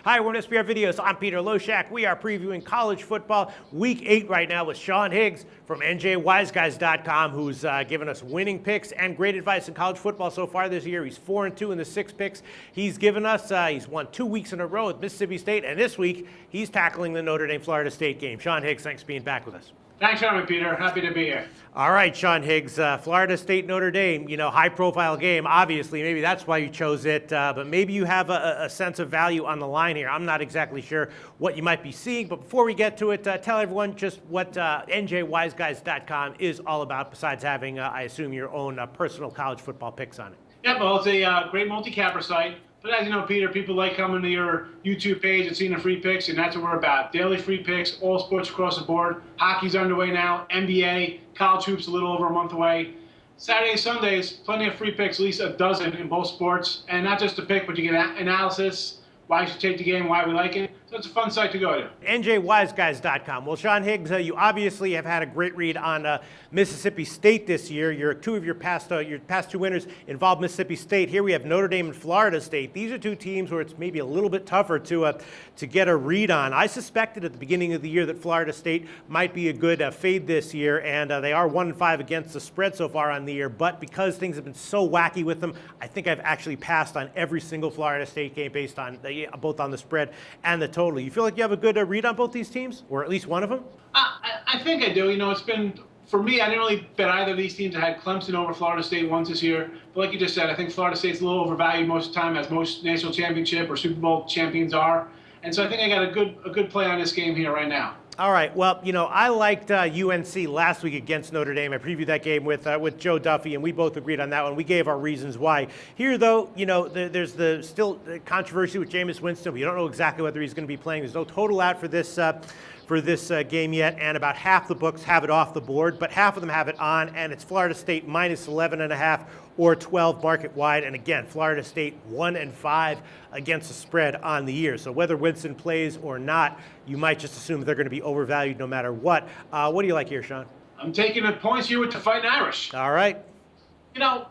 Hi, we're on SBR Videos. I'm Peter Loshak. We are previewing college football Week 8 right now with Sean Higgs from NJWiseGuys.com, who's given us winning picks and great advice in college football so far this year. He's 4-2 in the 6 picks he's given us. He's won 2 weeks in a row with Mississippi State, and this week he's tackling the Notre Dame Florida State game. Sean Higgs, thanks for being back with us. Thanks for having me, Peter. Happy to be here. All right, Sean Higgs, Florida State, Notre Dame, high-profile game. Obviously, maybe that's why you chose it, but maybe you have a sense of value on the line here. I'm not exactly sure what you might be seeing, but before we get to it, tell everyone just what NJWiseGuys.com is all about, besides having, I assume, your own personal college football picks on it. Yeah, well, it's a great multi-capper site. But as you know, Peter, people like coming to your YouTube page and seeing the free picks, and that's what we're about. Daily free picks, all sports across the board. Hockey's underway now, NBA, college hoops a little over a month away. Saturdays, Sundays, plenty of free picks, at least a dozen in both sports. And not just a pick, but you get analysis, why you should take the game, why we like it. So it's a fun site to go to. NJWiseGuys.com. Well, Sean Higgs, you obviously have had a great read on Mississippi State this year. Your past 2 winners involved Mississippi State. Here we have Notre Dame and Florida State. These are 2 teams where it's maybe a little bit tougher to get a read on. I suspected at the beginning of the year that Florida State might be a good fade this year, and they are 1-5 against the spread so far on the year. But because things have been so wacky with them, I think I've actually passed on every single Florida State game based on both on the spread and the total. You feel like you have a good read on both these teams, or at least one of them? I think I do. It's been, for me, I didn't really bet either of these teams. I had Clemson over Florida State once this year. But like you just said, I think Florida State's a little overvalued most of the time, as most national championship or Super Bowl champions are. And so I think I got a good play on this game here right now. All right. Well, I liked UNC last week against Notre Dame. I previewed that game with Joe Duffy, and we both agreed on that one. We gave our reasons why. Here, though, there's still controversy with Jameis Winston. We don't know exactly whether he's going to be playing. There's no total out for this game yet, and about half the books have it off the board, but half of them have it on, and it's Florida State minus 11.5 or 12 market wide. And again, Florida State 1-5 against the spread on the year. So whether Winston plays or not, you might just assume they're going to be overvalued no matter what. What do you like here, Sean? I'm taking the points here with the Fighting Irish. All right. Notre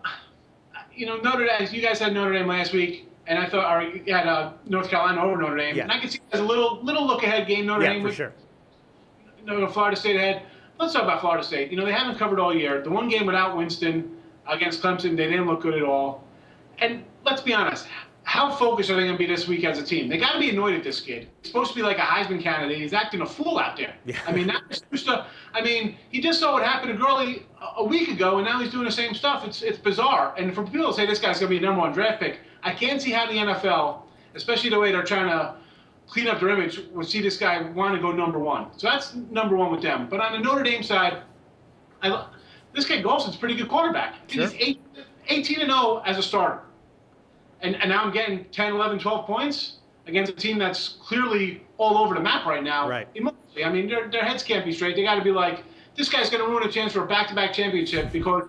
Dame. You guys had Notre Dame last week, and I thought, or you had North Carolina over Notre Dame. Yeah. And I can see it as a little look ahead game. Notre Dame for sure. Florida State ahead. Let's talk about Florida State. They haven't covered all year. The one game without Winston against Clemson, they didn't look good at all. And let's be honest, how focused are they going to be this week as a team? They got to be annoyed at this kid. He's supposed to be like a Heisman candidate. He's acting a fool out there. Yeah. He just saw what happened to Gurley a week ago, and now he's doing the same stuff. It's bizarre. And for people to say this guy's going to be a #1 draft pick, I can't see how the NFL, especially the way they're trying to clean up their image, would see this guy want to go #1. So that's #1 with them. But on the Notre Dame side, this kid Golson's a pretty good quarterback. Sure. He's 18-0 as a starter. And now I'm getting 10, 11, 12 points against a team that's clearly all over the map right now. Right. Emotionally. Their heads can't be straight. They got to be like, this guy's going to ruin a chance for a back-to-back championship because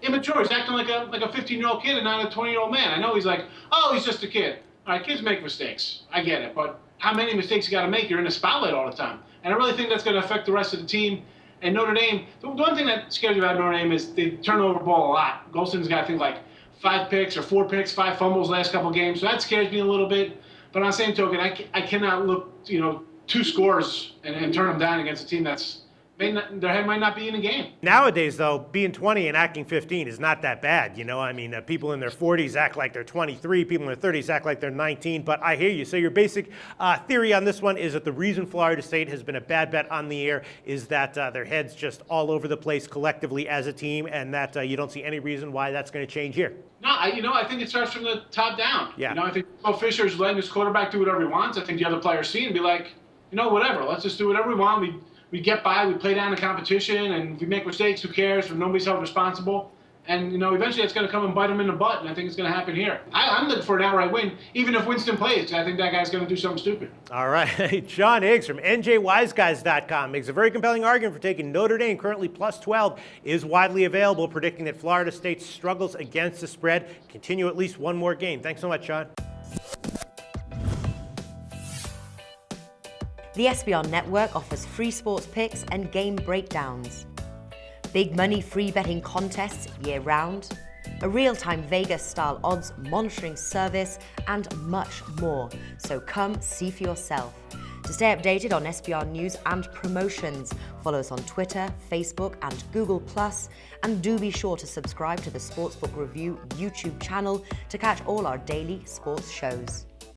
immature. He's acting like a 15-year-old kid and not a 20-year-old man. I know he's like, oh, he's just a kid. All right, kids make mistakes. I get it. But how many mistakes you got to make? You're in the spotlight all the time. And I really think that's going to affect the rest of the team. And Notre Dame, the one thing that scares me about Notre Dame is they turn over the ball a lot. Golson's got, I think, like 5 picks or 4 picks, 5 fumbles last couple games. So that scares me a little bit. But on the same token, I cannot look, 2 scores and turn them down against a team that's their head might not be in the game. Nowadays, though, being 20 and acting 15 is not that bad. People in their 40s act like they're 23. People in their 30s act like they're 19. But I hear you. So your basic theory on this one is that the reason Florida State has been a bad bet on the year is that their heads just all over the place collectively as a team, and that you don't see any reason why that's going to change here. No, I think it starts from the top down. Yeah. I think Phil Fisher's letting his quarterback do whatever he wants. I think the other players see and be like, whatever. Let's just do whatever we want. We get by, we play down the competition, and if we make mistakes, who cares? Nobody's held responsible. And, eventually it's going to come and bite them in the butt, and I think it's going to happen here. I'm looking for an outright win, even if Winston plays. I think that guy's going to do something stupid. All right. Sean Higgs from NJWiseGuys.com makes a very compelling argument for taking Notre Dame, currently plus 12, is widely available, predicting that Florida State's struggles against the spread continue at least one more game. Thanks so much, Sean. The SBR Network offers free sports picks and game breakdowns. Big money free betting contests year-round. a real-time Vegas-style odds monitoring service, and much more. So come see for yourself. To stay updated on SBR news and promotions, follow us on Twitter, Facebook, and Google+, and do be sure to subscribe to the Sportsbook Review YouTube channel to catch all our daily sports shows.